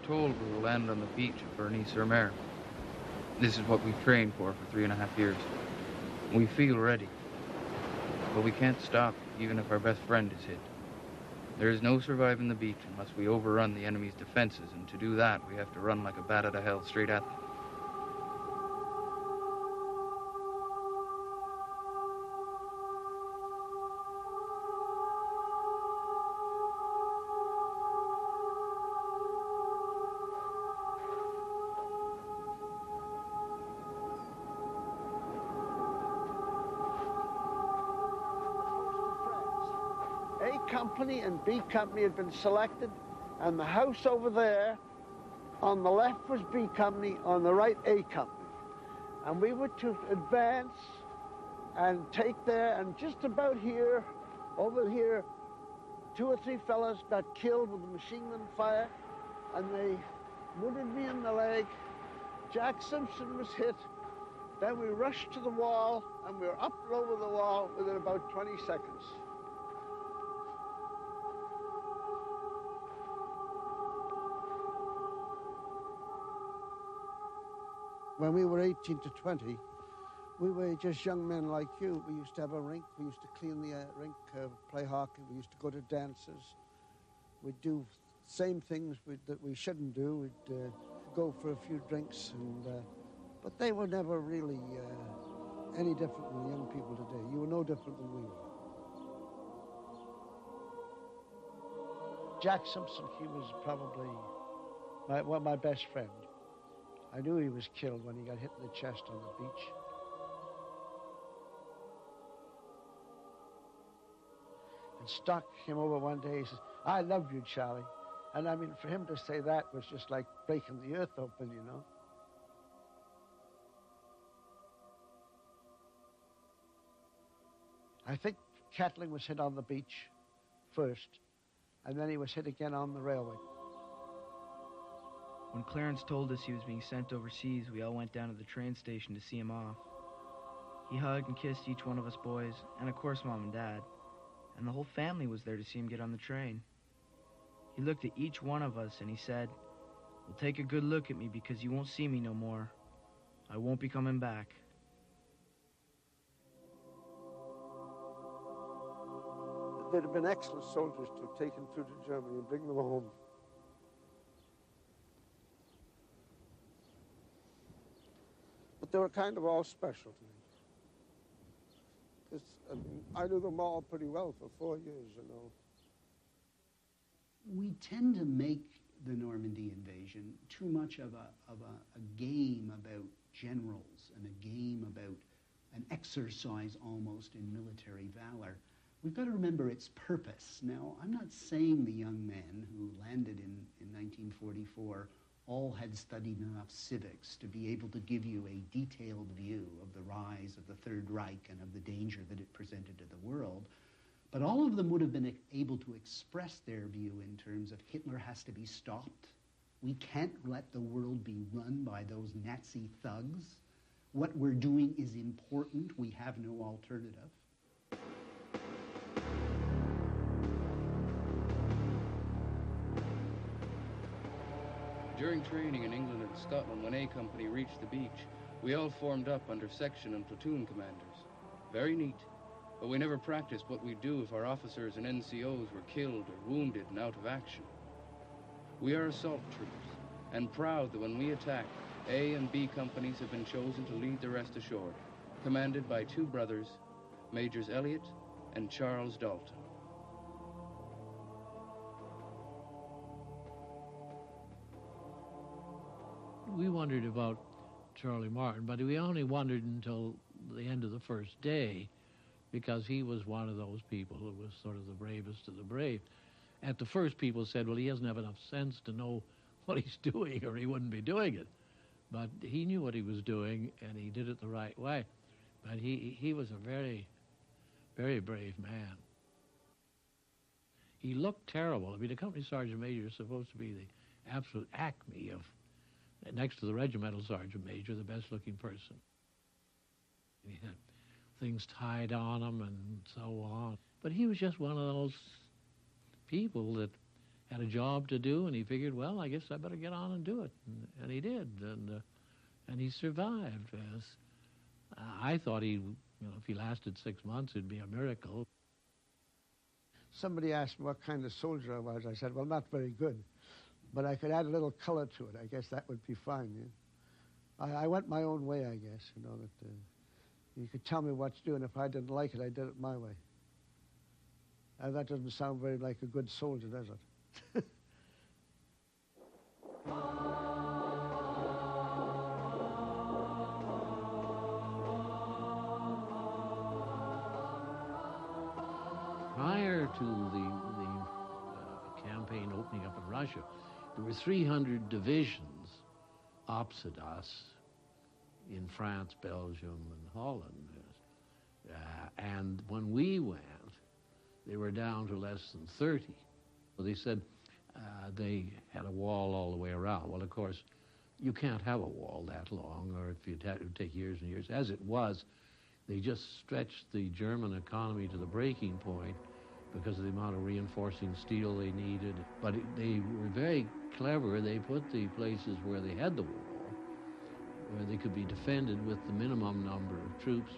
told we will land on the beach at Bernice-sur-Mer. This is what we've trained for 3.5 years. We feel ready. But we can't stop, even if our best friend is hit. There is no surviving the beach unless we overrun the enemy's defenses, and to do that, we have to run like a bat out of hell straight at them. A Company and B Company had been selected, and the house over there on the left was B Company, on the right A Company. And we were to advance and take there, and just about here, over here, 2 or 3 fellas got killed with a machine gun fire, and they wounded me in the leg. Jack Simpson was hit. Then we rushed to the wall, and we were up and over the wall within about 20 seconds. When we were 18 to 20, we were just young men like you. We used to have a rink. We used to clean the rink, play hockey. We used to go to dances. We'd do same things that we shouldn't do. We'd go for a few drinks, but they were never really any different than the young people today. You were no different than we were. Jack Simpson, he was probably my best friend. I knew he was killed when he got hit in the chest on the beach. And Stock came over one day, he says, "I love you, Charlie." And I mean, for him to say that was just like breaking the earth open, you know. I think Catling was hit on the beach first, and then he was hit again on the railway. When Clarence told us he was being sent overseas, we all went down to the train station to see him off. He hugged and kissed each one of us boys, and of course Mom and Dad, and the whole family was there to see him get on the train. He looked at each one of us and he said, "Well, take a good look at me because you won't see me no more. I won't be coming back." They'd have been excellent soldiers to have taken through to Germany and bring them home. But they were kind of all special to me. I knew them all pretty well for 4 years, you know. We tend to make the Normandy invasion too much of a game about generals and a game about an exercise almost in military valor. We've got to remember its purpose. Now, I'm not saying the young men who landed in 1944 all had studied enough civics to be able to give you a detailed view of the rise of the Third Reich and of the danger that it presented to the world. But all of them would have been able to express their view in terms of Hitler has to be stopped. We can't let the world be run by those Nazi thugs. What we're doing is important. We have no alternative. During training in England and Scotland, when A Company reached the beach, we all formed up under section and platoon commanders. Very neat, but we never practiced what we'd do if our officers and NCOs were killed or wounded and out of action. We are assault troops, and proud that when we attack, A and B companies have been chosen to lead the rest ashore, commanded by 2 brothers, Majors Elliott and Charles Dalton. We wondered about Charlie Martin, but we only wondered until the end of the first day, because he was one of those people who was sort of the bravest of the brave. At the first, people said, well, he doesn't have enough sense to know what he's doing, or he wouldn't be doing it. But he knew what he was doing, and he did it the right way. But he was a very, very brave man. He looked terrible. I mean, the company sergeant major is supposed to be the absolute acme of, next to the regimental sergeant major, the best-looking person. He had things tied on him and so on. But he was just one of those people that had a job to do, and he figured, well, I guess I better get on and do it. And he did, and he survived. Yes. I thought if he lasted 6 months, it'd be a miracle. Somebody asked me what kind of soldier I was. I said, well, not very good, but I could add a little color to it. I guess that would be fine. Yeah? I went my own way, I guess, that you could tell me what to do, and if I didn't like it, I did it my way. And that doesn't sound very like a good soldier, does it? Prior to the campaign opening up in Russia, there were 300 divisions opposite us in France, Belgium, and Holland. And when we went, they were down to less than 30. So they said they had a wall all the way around. Well, of course, you can't have a wall that long, or if it would take years and years. As it was, they just stretched the German economy to the breaking point because of the amount of reinforcing steel they needed. But they were very clever. They put the places where they had the wall, where they could be defended with the minimum number of troops.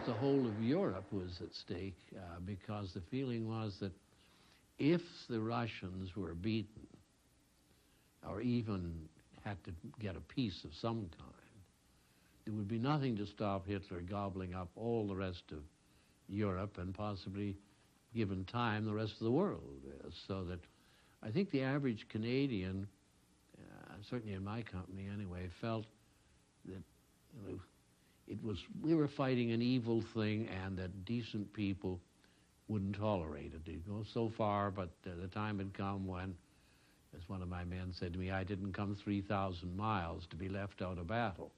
The whole of Europe was at stake because the feeling was that if the Russians were beaten or even had to get a peace of some kind, there would be nothing to stop Hitler gobbling up all the rest of Europe and possibly, given time, the rest of the world. So that I think the average Canadian, certainly in my company anyway, felt that we were fighting an evil thing, and that decent people wouldn't tolerate it. They'd go so far, but the time had come when, as one of my men said to me, I didn't come 3,000 miles to be left out of battle.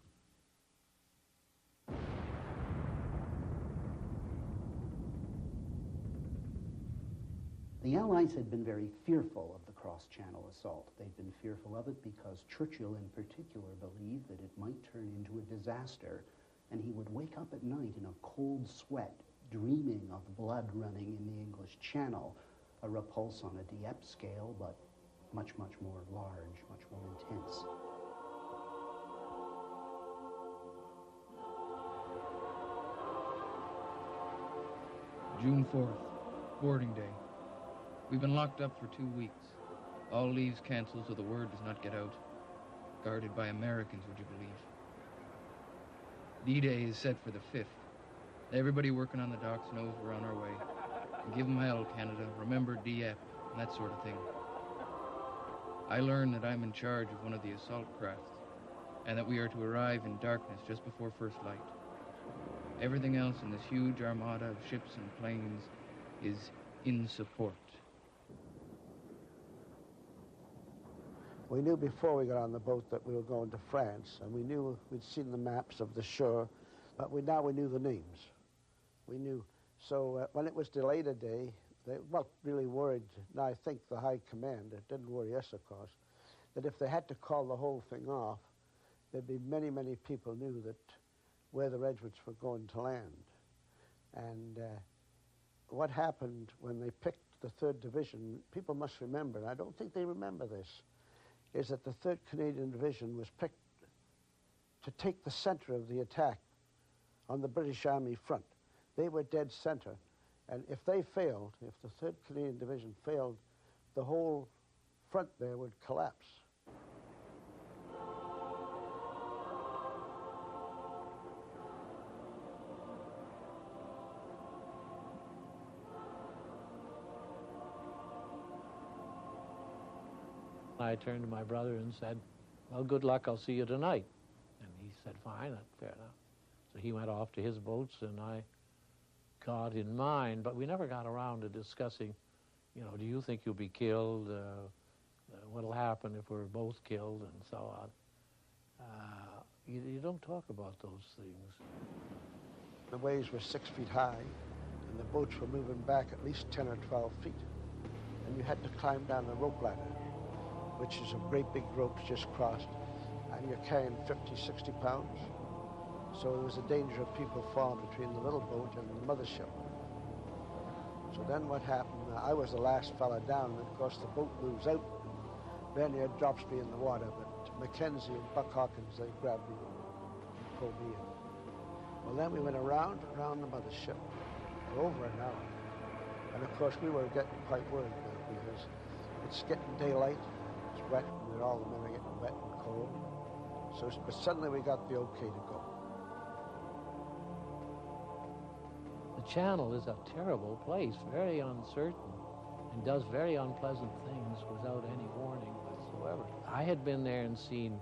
The Allies had been very fearful of the cross-channel assault. They'd been fearful of it because Churchill in particular believed that it might turn into a disaster, and he would wake up at night in a cold sweat, dreaming of blood running in the English Channel, a repulse on a Dieppe scale, but much, much more large, much more intense. June 4th, boarding day. We've been locked up for 2 weeks. All leaves cancelled so the word does not get out. Guarded by Americans, would you believe? D-Day is set for the 5th. Everybody working on the docks knows we're on our way. And give 'em hell, Canada. Remember Dieppe, and that sort of thing. I learn that I'm in charge of one of the assault crafts, and that we are to arrive in darkness just before first light. Everything else in this huge armada of ships and planes is in support. We knew before we got on the boat that we were going to France, and we knew we'd seen the maps of the shore, but now we knew the names. We knew. So when it was delayed a day, they weren't really worried. Now I think the High Command, it didn't worry us, of course, that if they had to call the whole thing off, there'd be many, many people knew that where the regiments were going to land. And what happened when they picked the 3rd Division, people must remember, and I don't think they remember this, is that the 3rd Canadian Division was picked to take the center of the attack on the British Army front. They were dead center, and if they failed, if the 3rd Canadian Division failed, the whole front there would collapse. I turned to my brother and said, well, good luck, I'll see you tonight. And he said, fine, that's fair enough. So he went off to his boats and I got in mine, but we never got around to discussing, you know, do you think you'll be killed? What'll happen if we're both killed, and so on. You don't talk about those things. The waves were 6 feet high, and the boats were moving back at least 10 or 12 feet. And you had to climb down a rope ladder, which is a great big rope just crossed, and you're carrying 50, 60 pounds. So there was a danger of people falling between the little boat and the mothership. So then what happened, I was the last fella down, and of course the boat moves out. Bernier drops me in the water, but Mackenzie and Buck Hawkins, they grabbed me and pulled me in. Well, then we went around the mothership for over an hour. And of course we were getting quite worried now because it's getting daylight, it's wet, and all the men are getting wet and cold. So, but suddenly we got the okay to go. The Channel is a terrible place, very uncertain, and does very unpleasant things without any warning whatsoever. I had been there and seen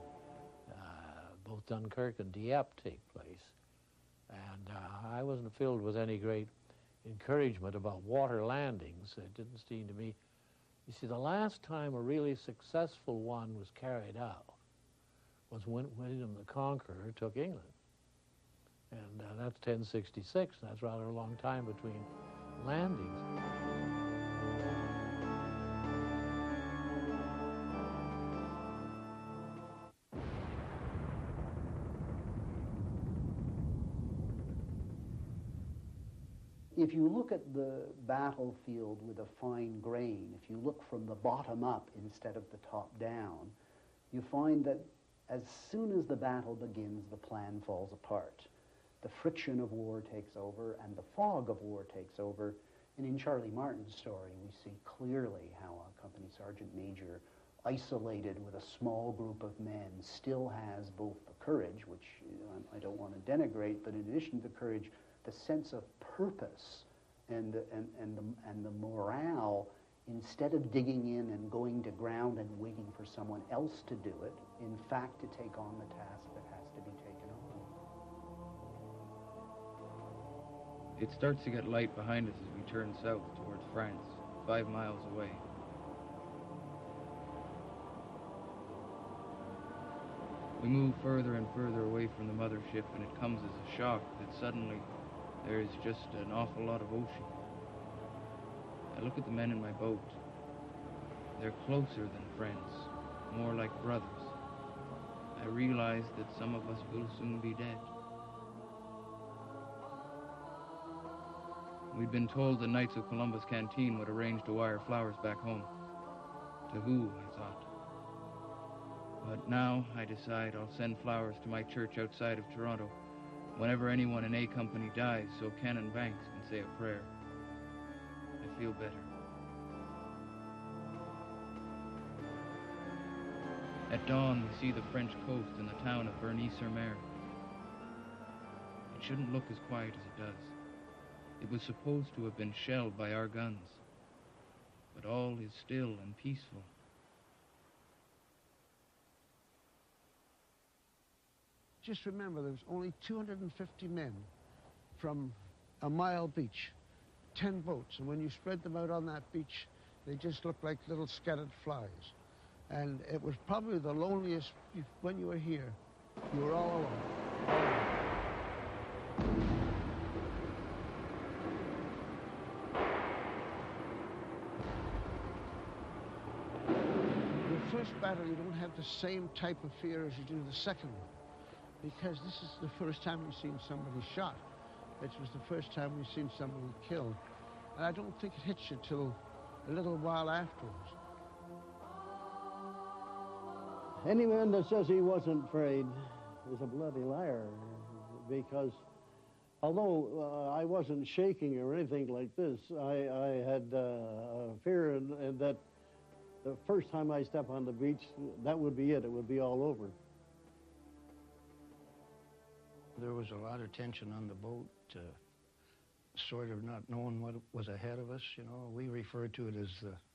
both Dunkirk and Dieppe take place, and I wasn't filled with any great encouragement about water landings. It didn't seem to me. You see, the last time a really successful one was carried out was when William the Conqueror took England. And that's 1066. That's rather a long time between landings. If you look at the battlefield with a fine grain, if you look from the bottom up instead of the top down, you find that as soon as the battle begins, the plan falls apart. The friction of war takes over and the fog of war takes over. And in Charlie Martin's story, we see clearly how a company sergeant major, isolated with a small group of men, still has both the courage, which I don't want to denigrate, but in addition to the courage, the sense of purpose and the morale, instead of digging in and going to ground and waiting for someone else to do it, in fact to take on the task that has to be taken on. It starts to get light behind us as we turn south towards France, 5 miles away. We move further and further away from the mothership, and it comes as a shock that suddenly there's just an awful lot of ocean. I look at the men in my boat. They're closer than friends, more like brothers. I realize that some of us will soon be dead. We'd been told the Knights of Columbus Canteen would arrange to wire flowers back home. To who, I thought. But now I decide I'll send flowers to my church outside of Toronto whenever anyone in A Company dies, so Canon Banks can say a prayer. I feel better. At dawn, we see the French coast and the town of Berny-sur-Mer. It shouldn't look as quiet as it does. It was supposed to have been shelled by our guns. But all is still and peaceful. Just remember, there was only 250 men from a mile beach, 10 boats, and when you spread them out on that beach, they just looked like little scattered flies. And it was probably the loneliest. When you were here, you were all alone. The first battle, you don't have the same type of fear as you do the second one, because this is the first time we've seen somebody shot. It was the first time we've seen somebody killed. And I don't think it hits you till a little while afterwards. Anyone that says he wasn't afraid is a bloody liar, because although I wasn't shaking or anything like this, I had fear and that the first time I step on the beach, that would be it. It would be all over. There was a lot of tension on the boat, sort of not knowing what was ahead of us, you know. We referred to it as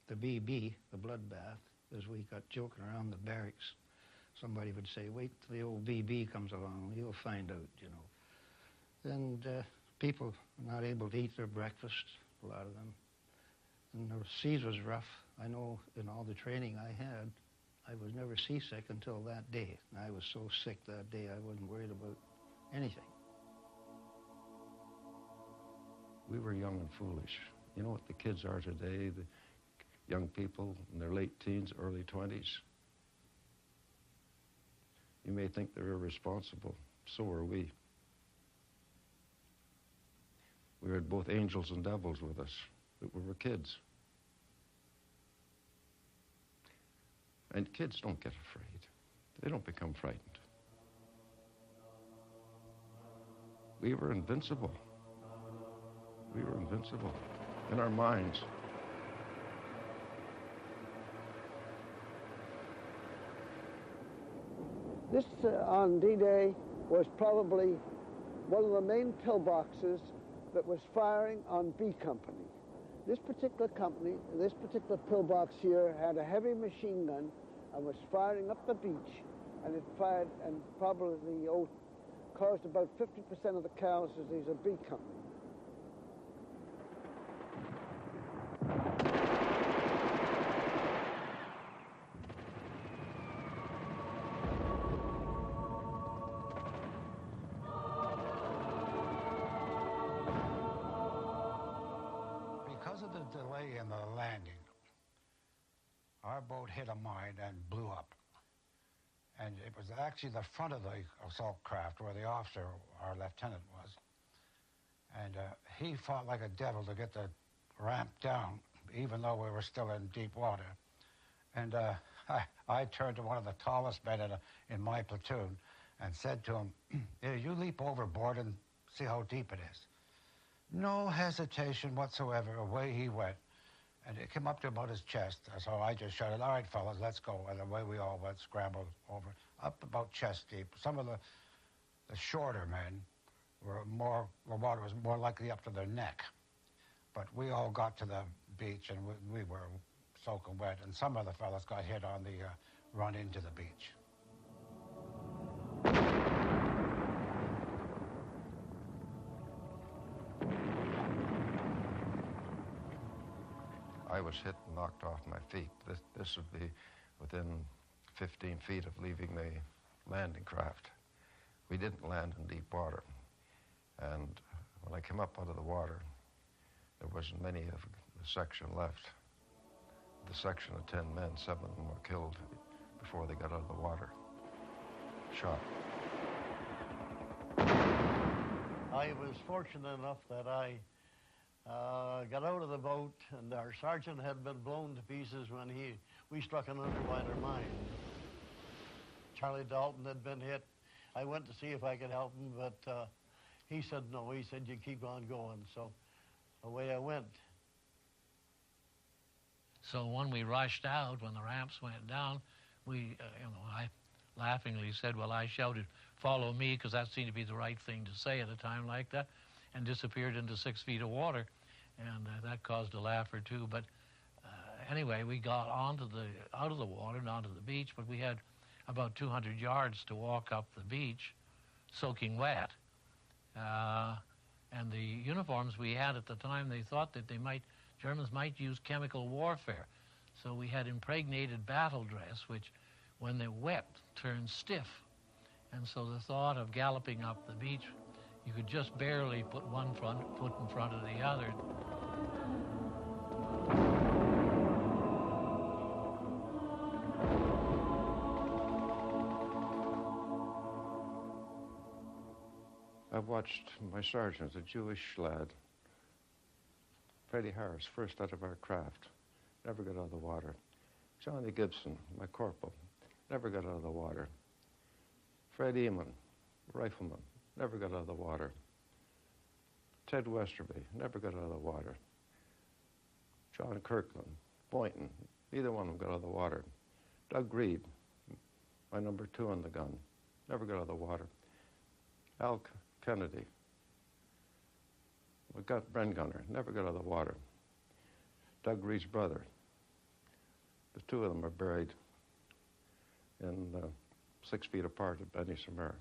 the BB, the bloodbath, as we got joking around the barracks. Somebody would say, wait till the old BB comes along, you'll find out, you know. And people were not able to eat their breakfast, a lot of them. And the seas was rough. I know in all the training I had, I was never seasick until that day. And I was so sick that day, I wasn't worried about anything. We were young and foolish. You know what the kids are today, the young people in their late teens, early 20s? You may think they're irresponsible. So are we. We had both angels and devils with us. We were kids. And kids don't get afraid. They don't become frightened. We were invincible. We were invincible in our minds. This, on D-Day, was probably one of the main pillboxes that was firing on B Company. This particular company, this particular pillbox here, had a heavy machine gun and was firing up the beach, and it fired and probably caused about 50% of the casualties of B Company. Because of the delay in the landing, our boat hit a mine and blew up. And it was actually the front of the assault craft where the officer, our lieutenant, was. And he fought like a devil to get the ramp down, even though we were still in deep water. And I turned to one of the tallest men in my platoon and said to him, "Here, you leap overboard and see how deep it is." No hesitation whatsoever, away he went. And it came up to about his chest, so I just shouted, "All right, fellas, let's go." And away we all went, scrambled over, up about chest deep. Some of the shorter men were the water was more likely up to their neck. But we all got to the beach, and we were soaking wet, and some of the fellas got hit on the run into the beach. I was hit and knocked off my feet. This would be within 15 feet of leaving the landing craft. We didn't land in deep water. And when I came up out of the water, there wasn't many of the section left. The section of 10 men, 7 of them were killed before they got out of the water. Shot. I was fortunate enough that I got out of the boat, and our sergeant had been blown to pieces when we struck an underwater mine. Charlie Dalton had been hit. I went to see if I could help him, but he said no. He said, "You keep on going." So away I went. So when we rushed out, when the ramps went down, I laughingly said, well, I shouted, "Follow me," because that seemed to be the right thing to say at a time like that, and disappeared into 6 feet of water. And that caused a laugh or two. But anyway, we got out of the water and onto the beach, but we had about 200 yards to walk up the beach, soaking wet. And the uniforms we had at the time, they thought that Germans might use chemical warfare. So we had impregnated battle dress, which, when they're wet, turns stiff. And so the thought of galloping up the beach, you could just barely put one foot in front of the other. I watched my sergeant, a Jewish lad, Freddie Harris, first out of our craft, never got out of the water. Johnny Gibson, my corporal, never got out of the water. Fred Eamon, rifleman, never got out of the water. Ted Westerby, never got out of the water. John Kirkland, Boynton, neither one of them got out of the water. Doug Reed, my number 2 on the gun, never got out of the water. Al Kennedy, we got Bren Gunner, never got out of the water. Doug Reed's brother, the 2 of them are buried in 6 feet apart at Benny Samar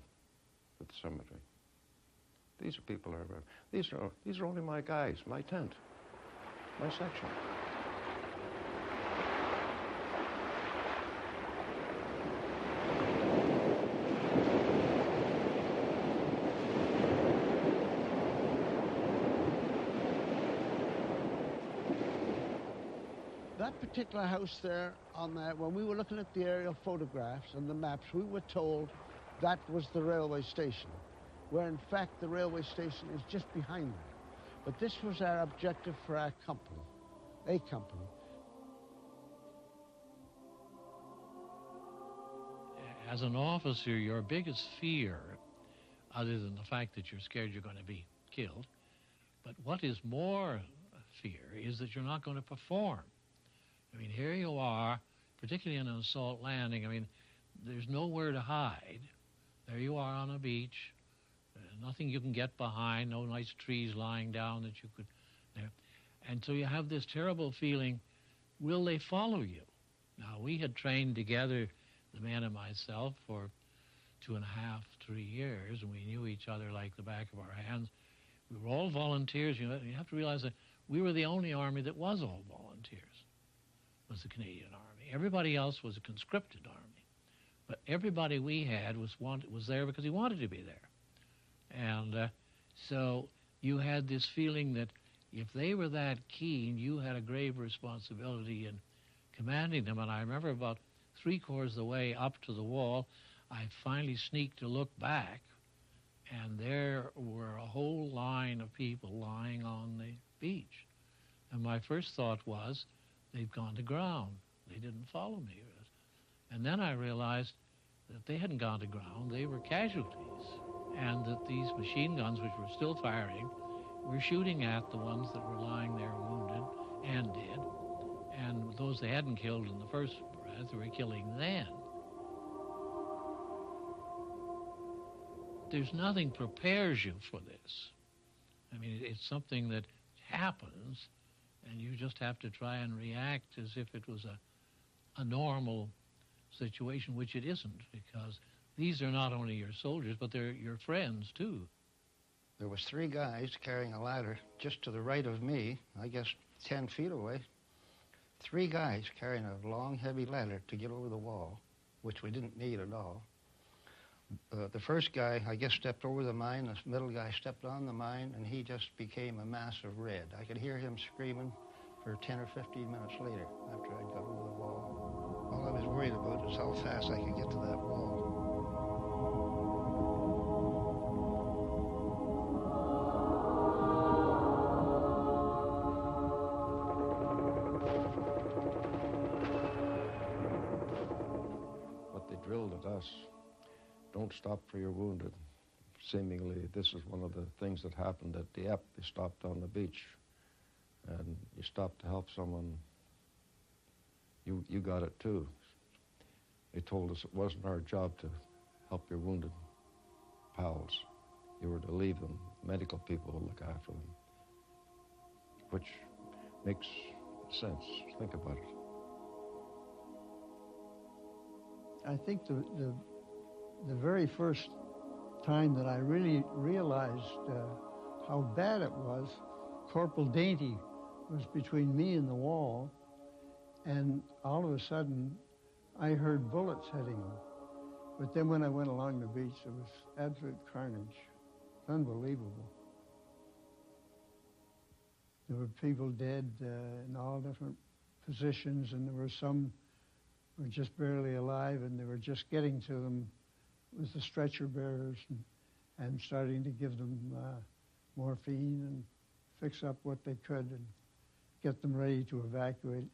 at the cemetery. These are people these are only my guys, my tent, my section. That particular house there on there, when we were looking at the aerial photographs and the maps, we were told that was the railway station, where in fact the railway station is just behind it. But this was our objective for our company, a company. As an officer, your biggest fear, other than the fact that you're scared you're going to be killed, but what is more fear is that you're not going to perform. I mean, here you are, particularly in an assault landing. I mean, there's nowhere to hide. There you are on a beach, nothing you can get behind, no nice trees lying down that you could... And so you have this terrible feeling, will they follow you? Now, we had trained together, the man and myself, for 2.5, 3 years, and we knew each other like the back of our hands. We were all volunteers. You have to realize that we were the only army that was all volunteers, was the Canadian Army. Everybody else was a conscripted army. But everybody we had was there because he wanted to be there. And so you had this feeling that if they were that keen, you had a grave responsibility in commanding them. And I remember about 3/4 of the way up to the wall, I finally sneaked to look back, and there were a whole line of people lying on the beach. And my first thought was, they've gone to ground. They didn't follow me. And then I realized that they hadn't gone to ground, they were casualties. And that these machine guns, which were still firing, were shooting at the ones that were lying there wounded and dead. And those they hadn't killed in the first breath, they were killing then. There's nothing prepares you for this. I mean, it's something that happens, and you just have to try and react as if it was a normal situation, which it isn't, because these are not only your soldiers, but they're your friends, too. There was 3 guys carrying a ladder just to the right of me, I guess 10 feet away. 3 guys carrying a long, heavy ladder to get over the wall, which we didn't need at all. The first guy, I guess, stepped over the mine. The middle guy stepped on the mine, and he just became a mass of red. I could hear him screaming for 10 or 15 minutes later after I'd got over the wall. All I was worried about was how fast I could get to that wall. What they drilled at us, don't stop for your wounded. Seemingly, this is one of the things that happened at Dieppe. They stopped on the beach, and you stopped to help someone. You got it too. They told us it wasn't our job to help your wounded pals. You were to leave them. Medical people will look after them. Which makes sense. Think about it. I think the very first time that I really realized how bad it was, Corporal Dainty was between me and the wall, and all of a sudden I heard bullets hitting him. But then when I went along the beach, it was absolute carnage. Unbelievable. There were people dead in all different positions, and there were some who were just barely alive, and they were just getting to them with the stretcher bearers and starting to give them morphine and fix up what they could and get them ready to evacuate.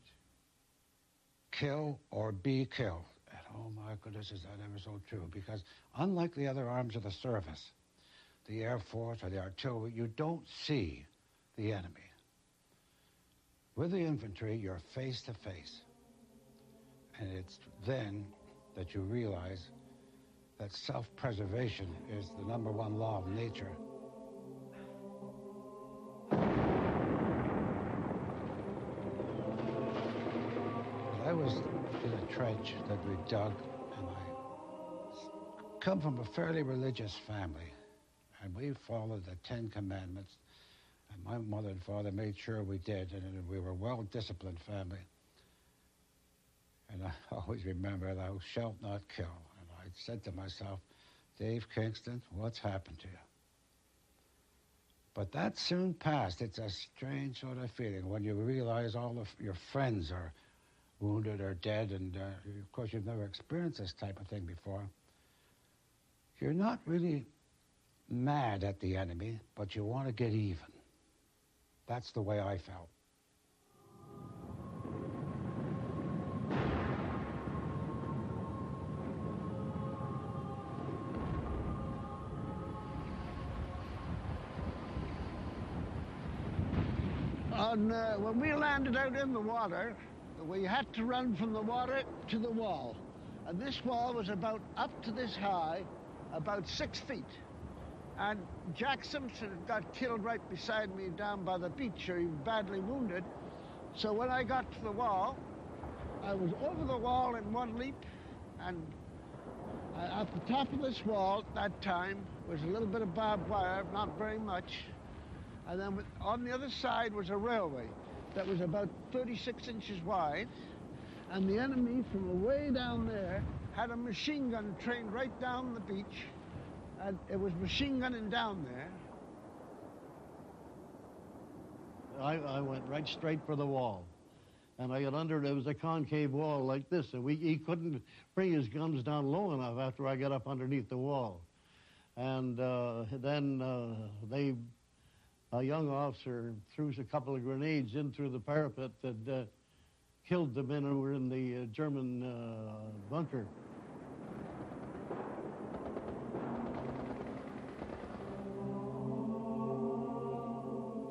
Kill or be killed. And oh my goodness, is that ever so true? Because unlike the other arms of the service, the Air Force or the artillery, you don't see the enemy. With the infantry, you're face to face. And it's then that you realize that self-preservation is the #1 law of nature. I was in a trench that we dug, and I come from a fairly religious family, and we followed the 10 Commandments, and my mother and father made sure we did, and we were a well-disciplined family. And I always remember, thou shalt not kill. And I said to myself, Dave Kingston, what's happened to you? But that soon passed. It's a strange sort of feeling when you realize all of your friends are wounded or dead, and of course you've never experienced this type of thing before. You're not really mad at the enemy, but you want to get even. That's the way I felt. When we landed out in the water, we had to run from the water to the wall. And this wall was about up to this high, about 6 feet. And Jack Simpson got killed right beside me down by the beach, or he was badly wounded. So when I got to the wall, I was over the wall in one leap, and at the top of this wall at that time was a little bit of barbed wire, not very much. And then on the other side was a railway that was about 36 inches wide. And the enemy from way down there had a machine gun trained right down the beach. And it was machine gunning down there. I went right straight for the wall. And I got under, there was a concave wall like this, and he couldn't bring his guns down low enough after I got up underneath the wall. And then a young officer threw a couple of grenades in through the parapet that killed the men who were in the German bunker.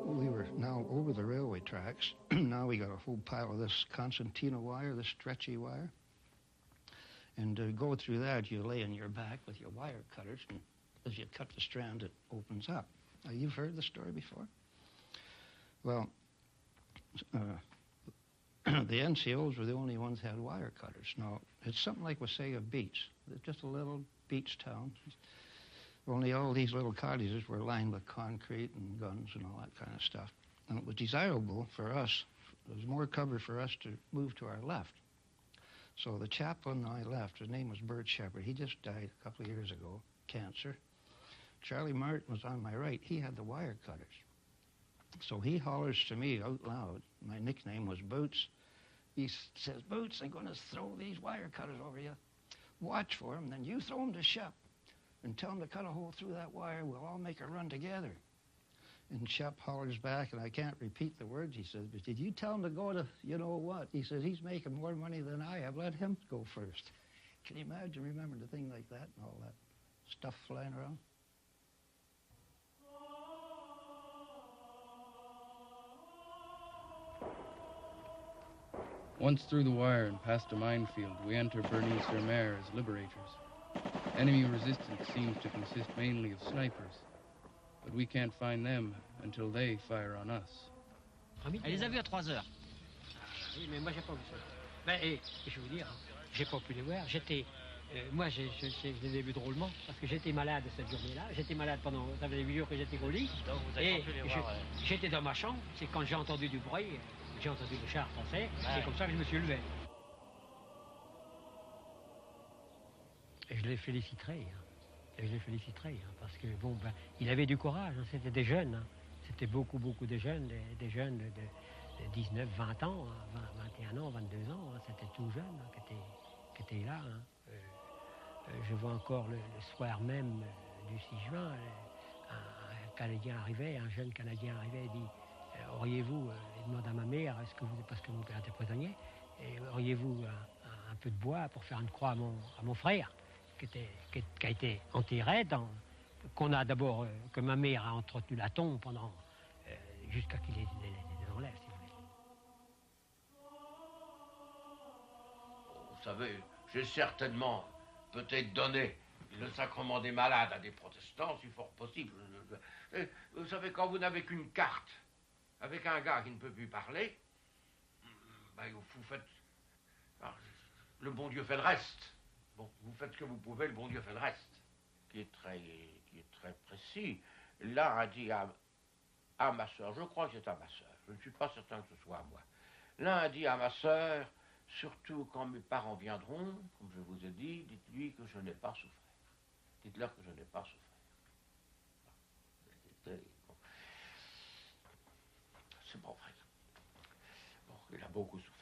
We were now over the railway tracks. Now we got a whole pile of this concertina wire, this stretchy wire. And to go through that, you lay on your back with your wire cutters, and as you cut the strand, it opens up. Now, you've heard the story before? Well, the NCOs were the only ones that had wire cutters. Now, it's something like Wasaga Beach. It's just a little beach town. Only all these little cottages were lined with concrete and guns and all that kind of stuff. And it was desirable for us, there was more cover for us to move to our left. So the chaplain I left, his name was Bert Shepard. He just died a couple of years ago, cancer. Charlie Martin was on my right. He had the wire cutters. So he hollers to me out loud. My nickname was Boots. He says, "Boots, I'm going to throw these wire cutters over you. Watch for them, then you throw them to Shep and tell him to cut a hole through that wire. We'll all make a run together." And Shep hollers back, and I can't repeat the words. He says, "But did you tell him to go to you-know-what?" He says, "He's making more money than I have. Let him go first." Can you imagine remembering a thing like that and all that stuff flying around? Once through the wire and past a minefield, we enter Berny-sur-Mer as liberators. Enemy resistance seems to consist mainly of snipers, but we can't find them until they fire on us. Elle les a vus à 3 heures. Oui, mais moi j'ai pas vu ça. Ben, et je vais vous dire, j'ai pas pu les voir. Moi, je les ai vus drôlement parce que j'étais malade cette journée-là. J'étais malade pendant, ça faisait 8 jours que j'étais au lit. Donc vous avez pas pu les voir. J'étais dans ma chambre. C'est quand j'ai entendu du bruit, j'ai entendu le char passer. C'est comme ça que je me suis levé. Et je les féliciterai. Et je les féliciterai parce que bon, ben, il avait du courage. C'était des jeunes. C'était beaucoup de jeunes, des jeunes de 19, 20 ans, 21 ans, 22 ans. C'était tout jeune qui étaient là. Je vois encore le soir même du 6 juin, un Canadien arrivait, un jeune Canadien arrivait et dit auriez-vous, il demande à ma mère, parce que mon père était prisonnier, auriez-vous un peu de bois pour faire une croix à mon frère qui a été enterré, qu'on a d'abord, que ma mère a entretenu la tombe pendant, jusqu'à qu'il les enlève, si vous voulez. Vous savez, j'ai certainement peut-être donné le sacrement des malades à des protestants, si fort possible. Vous savez, quand vous n'avez qu'une carte avec un gars qui ne peut plus parler, ben, vous faites... Le bon Dieu fait le reste. Bon, vous faites ce que vous pouvez, le bon Dieu fait le reste. Qui est très précis. L'un a dit à ma sœur, je crois que c'est à ma sœur, je ne suis pas certain que ce soit à moi. L'un a dit à ma sœur, surtout quand mes parents viendront, comme je vous ai dit, dites-lui que je n'ai pas souffert. Dites-leur que je n'ai pas souffert. Bon. Bon, enfin, bon, il a beaucoup souffert.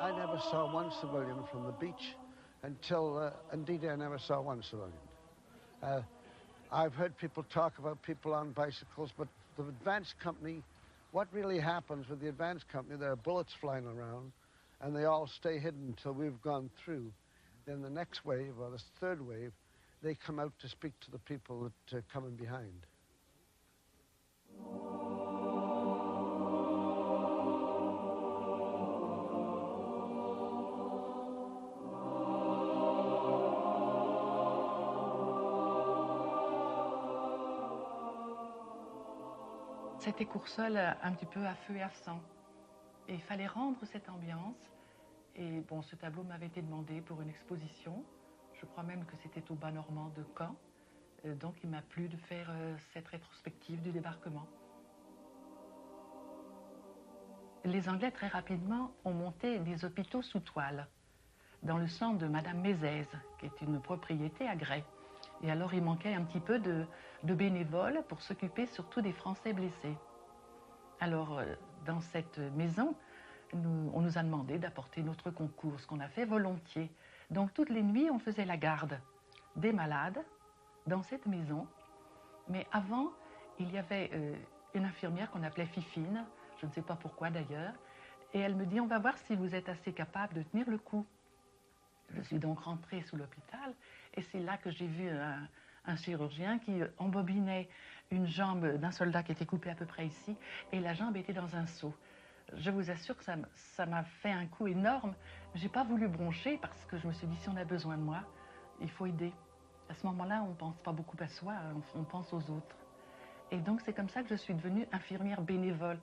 I never saw one civilian from the beach until, indeed, I never saw one civilian. I've heard people talk about people on bicycles, but the advance company, what really happens with the advance company, there are bullets flying around, and they all stay hidden until we've gone through. Then the next wave, or the third wave, they come out to speak to the people that are coming behind. C'était Courseulles un petit peu à feu et à sang. Et il fallait rendre cette ambiance. Et bon, ce tableau m'avait été demandé pour une exposition. Je crois même que c'était au Bas Normand de Caen. Donc il m'a plu de faire cette rétrospective du débarquement. Les Anglais, très rapidement, ont monté des hôpitaux sous toile, dans le centre de Madame Mézès, qui est une propriété à Grès. Et alors, il manquait un petit peu de bénévoles pour s'occuper surtout des Français blessés. Alors, dans cette maison, on nous a demandé d'apporter notre concours, ce qu'on a fait volontiers. Donc, toutes les nuits, on faisait la garde des malades dans cette maison. Mais avant, il y avait une infirmière qu'on appelait Fifine, je ne sais pas pourquoi d'ailleurs, et elle me dit, on va voir si vous êtes assez capable de tenir le coup. Je suis donc rentrée sous l'hôpital, et c'est là que j'ai vu un chirurgien qui embobinait une jambe d'un soldat qui était coupé à peu près ici, et la jambe était dans un seau. Je vous assure que ça m'a fait un coup énorme. J'ai pas voulu broncher parce que je me suis dit, si on a besoin de moi, il faut aider. À ce moment-là, on pense pas beaucoup à soi, on pense aux autres. Et donc c'est comme ça que je suis devenue infirmière bénévole.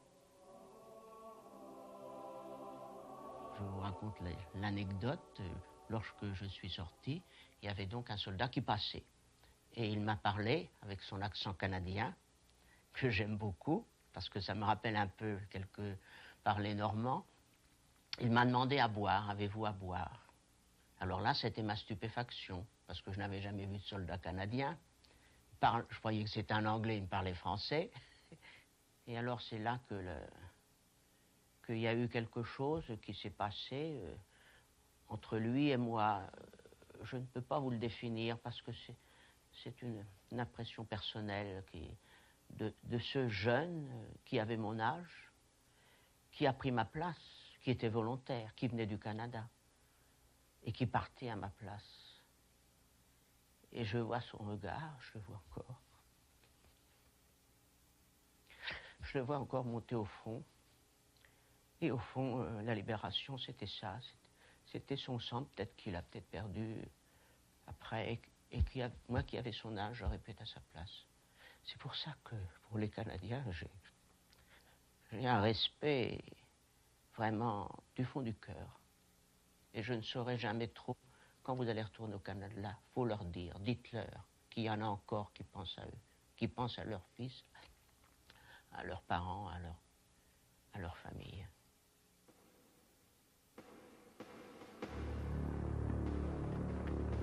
Je vous raconte l'anecdote. Lorsque je suis sorti, il y avait donc un soldat qui passait. Et il m'a parlé avec son accent canadien, que j'aime beaucoup, parce que ça me rappelle un peu quelques parler normand. Il m'a demandé à boire. Avez-vous à boire? Alors là, c'était ma stupéfaction, parce que je n'avais jamais vu de soldat canadien. Je croyais que c'était un Anglais, il me parlait français. Et alors c'est là qu'il y a eu quelque chose qui s'est passé entre lui et moi. Je ne peux pas vous le définir parce que c'est une impression personnelle de ce jeune qui avait mon âge, qui a pris ma place, qui était volontaire, qui venait du Canada et qui partait à ma place. Et je vois son regard, je le vois encore. Je le vois encore monter au front. Et au fond, la libération, c'était ça. C'était son sang, peut-être qu'il a perdu après. Et moi qui avais son âge, j'aurais pu être à sa place. C'est pour ça que, pour les Canadiens, j'ai un respect vraiment du fond du cœur. Et je ne saurais jamais trop, quand vous allez retourner au Canada, il faut leur dire, dites-leur qu'il y en a encore qui pensent à eux, qui pensent à leurs fils, à leurs parents, à leur famille.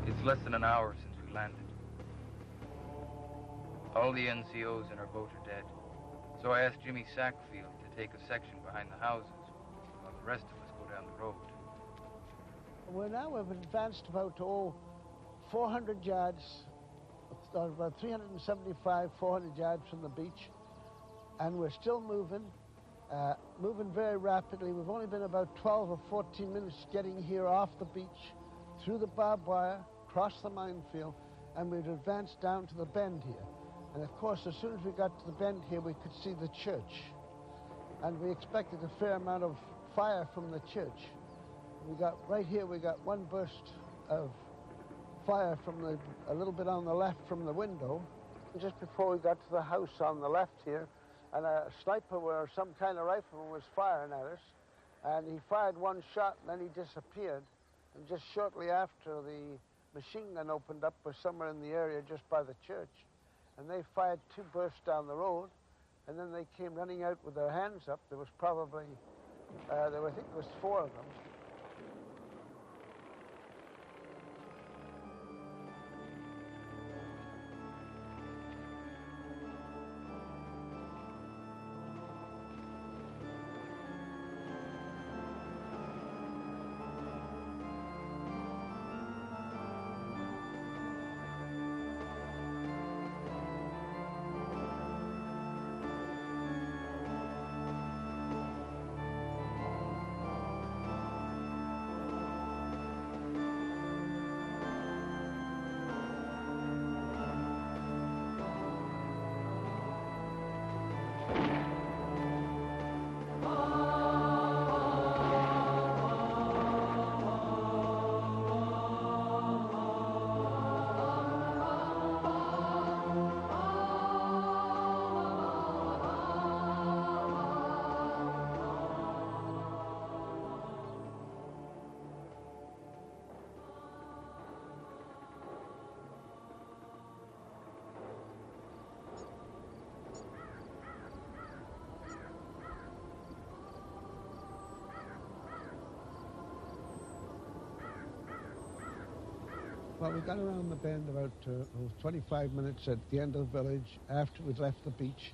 It's less than an hour since we landed. All the NCOs in our boat are dead. So I asked Jimmy Sackfield to take a section behind the houses while the rest of us go down the road. Well, now we've advanced about 400 yards, about 375, 400 yards from the beach, and we're still moving very rapidly. We've only been about 12 or 14 minutes getting here off the beach, through the barbed wire, across the minefield, and we'd advanced down to the bend here. And of course, as soon as we got to the bend here, we could see the church. And we expected a fair amount of fire from the church. Right here, we got one burst of fire from a little bit on the left from the window. Just before we got to the house on the left here, and a sniper or some kind of rifleman was firing at us. And he fired one shot, and then he disappeared. And just shortly after, the machine gun opened up, was somewhere in the area just by the church. And they fired two bursts down the road, And then they came running out with their hands up. There was probably, I think there was 4 of them. Well, we got around the bend about 25 minutes at the end of the village after we'd left the beach,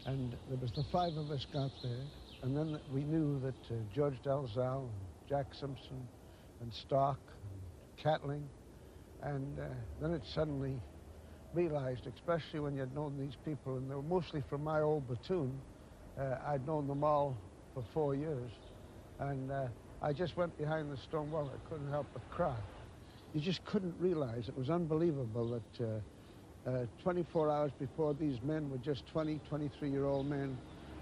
and there was the 5 of us got there, and then we knew that George Dalzell and Jack Simpson and Stock and Catling, and then it suddenly realized, especially when you'd known these people, and they were mostly from my old platoon. I'd known them all for 4 years, and I just went behind the stone wall. I couldn't help but cry. You just couldn't realize. It was unbelievable that 24 hours before, these men were just 20, 23-year-old men,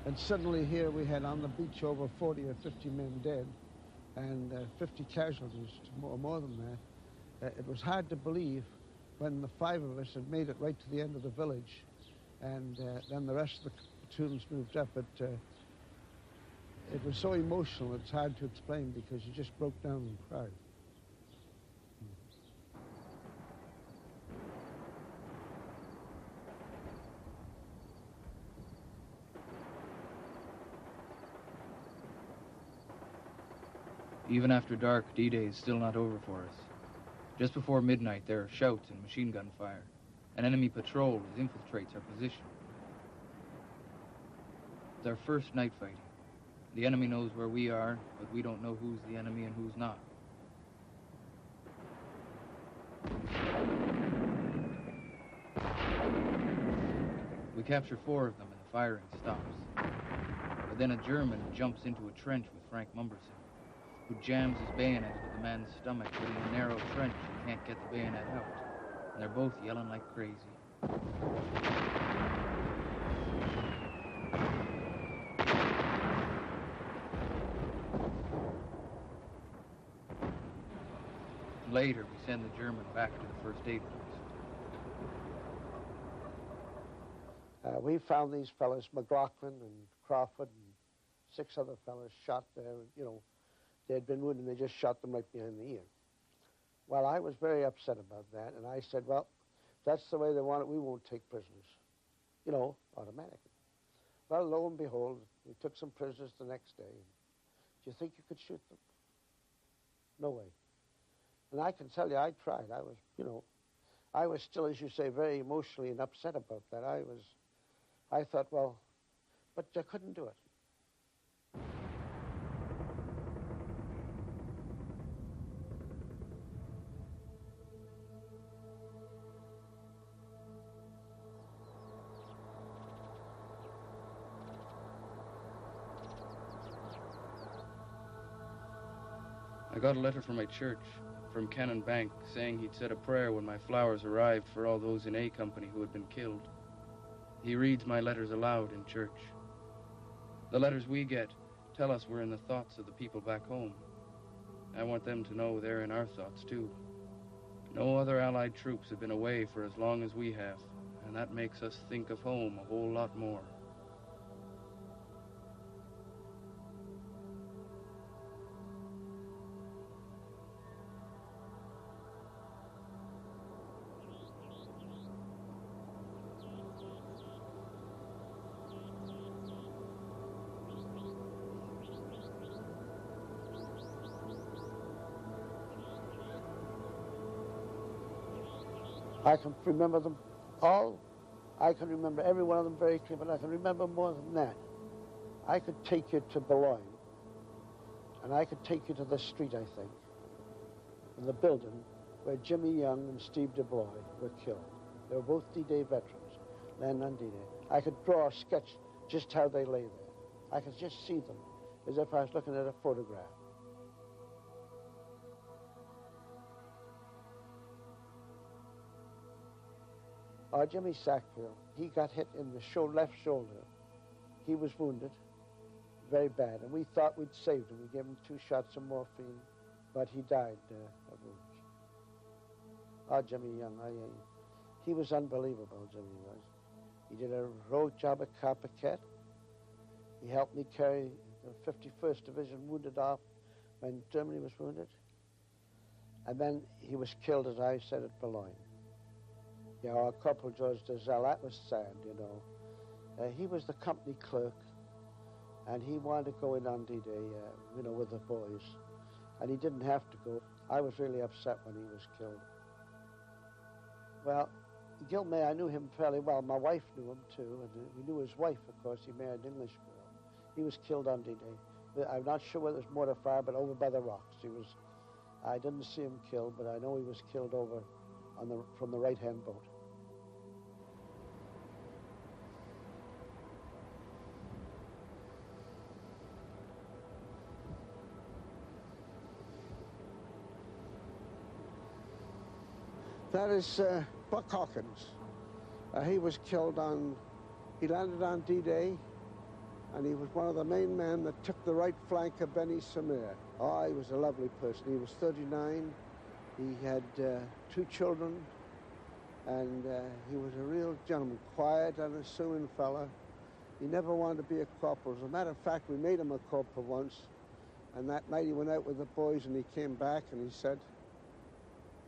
and suddenly here we had on the beach over 40 or 50 men dead and 50 casualties, more than that. It was hard to believe when the 5 of us had made it right to the end of the village, and then the rest of the platoons moved up. It was so emotional, it's hard to explain, because you just broke down and cried. Even after dark, D-Day is still not over for us. Just before midnight, there are shouts and machine gun fire. An enemy patrol infiltrates our position. It's our first night fighting. The enemy knows where we are, but we don't know who's the enemy and who's not. We capture 4 of them and the firing stops. But then a German jumps into a trench with Frank Mumberson, who jams his bayonet into the man's stomach, but in a narrow trench and can't get the bayonet out. And they're both yelling like crazy. Later, we send the German back to the first aid post. We found these fellas, McLaughlin and Crawford and 6 other fellas shot there. You know, they had been wounded and they just shot them right behind the ear. Well, I was very upset about that, and I said, well, if that's the way they want it, we won't take prisoners. You know, automatically. Well, lo and behold, we took some prisoners the next day. Do you think you could shoot them? No way. And I can tell you, I tried. I was, you know, I was still, as you say, very emotionally and upset about that. I thought, well, but I couldn't do it. I got a letter from my church, from Cannon Bank, saying he'd said a prayer when my flowers arrived for all those in A Company who had been killed. He reads my letters aloud in church. The letters we get tell us we're in the thoughts of the people back home. I want them to know they're in our thoughts, too. No other Allied troops have been away for as long as we have, and that makes us think of home a whole lot more. I can remember them all. I can remember every one of them very clear, but I can remember more than that. I could take you to Boulogne, and I could take you to the street, I think, in the building where Jimmy Young and Steve DuBois were killed. They were both D-Day veterans, landed on D-Day. I could draw a sketch just how they lay there. I could just see them as if I was looking at a photograph. Jimmy Sackville, he got hit in the left shoulder. He was wounded, very bad, and we thought we'd saved him. We gave him 2 shots of morphine, but he died of wounds. Jimmy Young, he was unbelievable, Jimmy was. He did a road job at Carpiquet. He helped me carry the 51st Division wounded off when Germany was wounded. And then he was killed, as I said, at Boulogne. You know, our Corporal George Dezelle, that was sad, you know. He was the company clerk, and he wanted to go in on D-Day, you know, with the boys. And he didn't have to go. I was really upset when he was killed. Well, Gil May, I knew him fairly well. My wife knew him, too, and we knew his wife, of course. He married an English girl. He was killed on D-Day. I'm not sure whether it was mortar fire, but over by the rocks. I didn't see him killed, but I know he was killed over from the right-hand boat. That is Buck Hawkins. He was killed he landed on D-Day, and he was one of the main men that took the right flank of Benny Samir. He was a lovely person. He was 39. He had 2 children, and he was a real gentleman, quiet, unassuming fella. He never wanted to be a corporal. As a matter of fact, we made him a corporal once, and that night he went out with the boys, and he came back, and he said,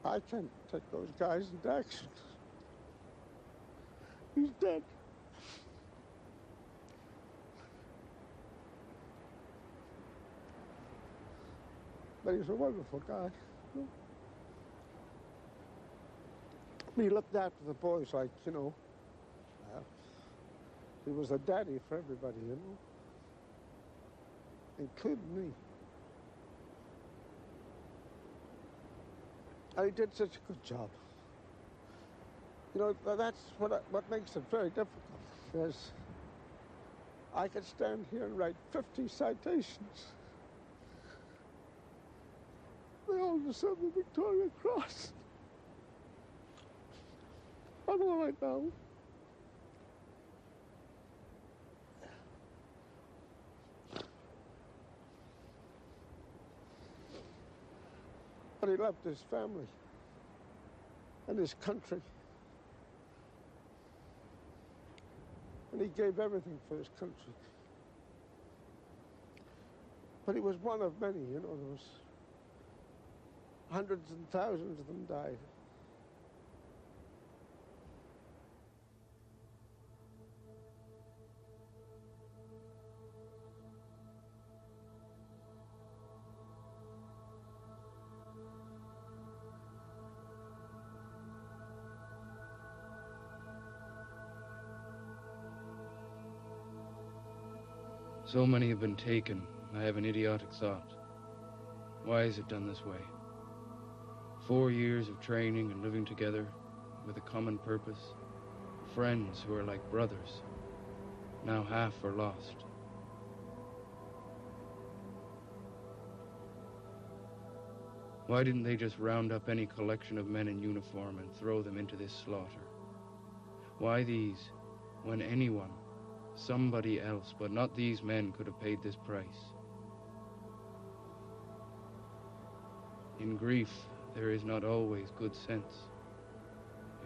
I can't take those guys into action. He's dead. But he's a wonderful guy. He looked after the boys like, you know, he was a daddy for everybody, you know, including me. And he did such a good job. You know, that's what makes it very difficult, because I could stand here and write 50 citations. They all deserve the Victoria Cross. I'm all right now. But he loved his family and his country. And he gave everything for his country. But he was one of many, you know. There was hundreds and thousands of them died. So many have been taken, I have an idiotic thought. Why is it done this way? 4 years of training and living together with a common purpose. Friends who are like brothers. Now half are lost. Why didn't they just round up any collection of men in uniform and throw them into this slaughter? Why these, when anyone, somebody else, but not these men, could have paid this price? In grief, there is not always good sense.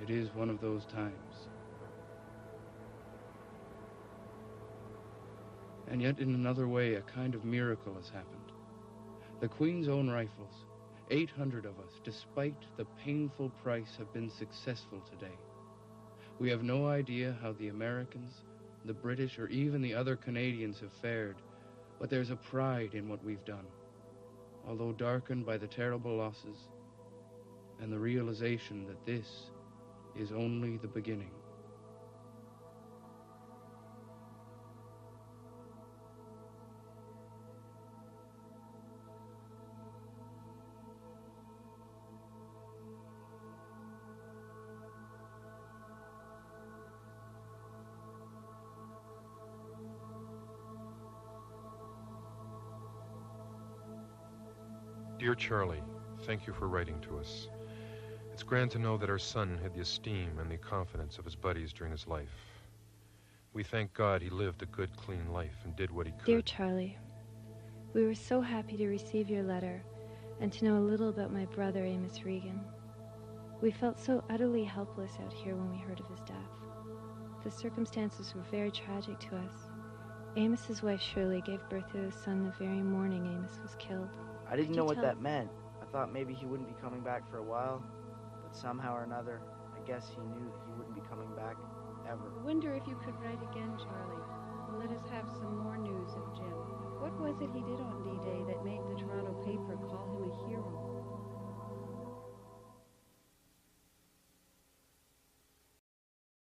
It is one of those times. And yet, in another way, a kind of miracle has happened. The Queen's Own Rifles, 800 of us, despite the painful price, have been successful today. We have no idea how the Americans, the British, or even the other Canadians have fared, but there's a pride in what we've done, although darkened by the terrible losses and the realization that this is only the beginning. Dear Charlie, thank you for writing to us. It's grand to know that our son had the esteem and the confidence of his buddies during his life. We thank God he lived a good, clean life and did what he could. Dear Charlie, we were so happy to receive your letter and to know a little about my brother, Amos Regan. We felt so utterly helpless out here when we heard of his death. The circumstances were very tragic to us. Amos's wife Shirley gave birth to his son the very morning Amos was killed. I didn't know what that meant. I thought maybe he wouldn't be coming back for a while, but somehow or another, I guess he knew that he wouldn't be coming back ever. I wonder if you could write again, Charlie, and let us have some more news of Jim. What was it he did on D-Day that made the Toronto paper call him a hero?